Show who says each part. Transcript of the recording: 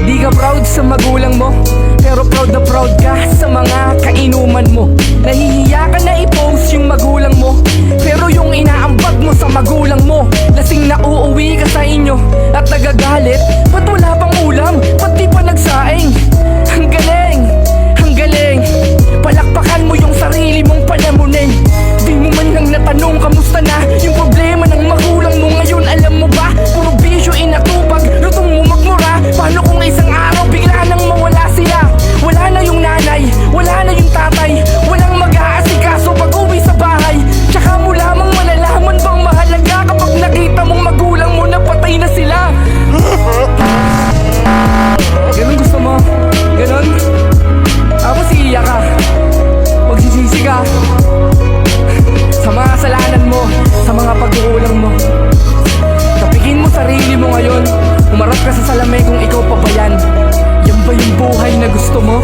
Speaker 1: Di ka proud sa magulang mo, pero proud na proud ka sa mga kainuman mo. Nahihiya ka na i-post yung magulang mo, pero yung inaambag mo sa magulang mo. Lasing na uuwi ka sa inyo at nagagalit, ba't wala pang ulam? Ba't di pa nagsaing? Ang galing, ang galing. Palakpakan mo yung sarili mong palamunin. Di mo man lang natanong kamusta na yung problema ng magulang mo ngayon. Alam mo ba, puro bisyo inatupag, lutong mo magmura. Paano kung isang araw bigla nang mawala sila? Wala na yung nanay, wala na yung tatay, walang mag-aasikaso pag uwi sa bahay. Tsaka mo lamang malalaman bang mahalaga kapag nakita mong magulang mo na patay na sila. Ganon gusto mo? Ganon? Tapos iiyak ka, magsisisi ka sa mga kasalanan mo, sa mga pagkukulang mo. Tapikin mo sarili mo ngayon, umarap ka sa salamin kung ikaw pa ba yan. Yan ba yung buhay na gusto mo?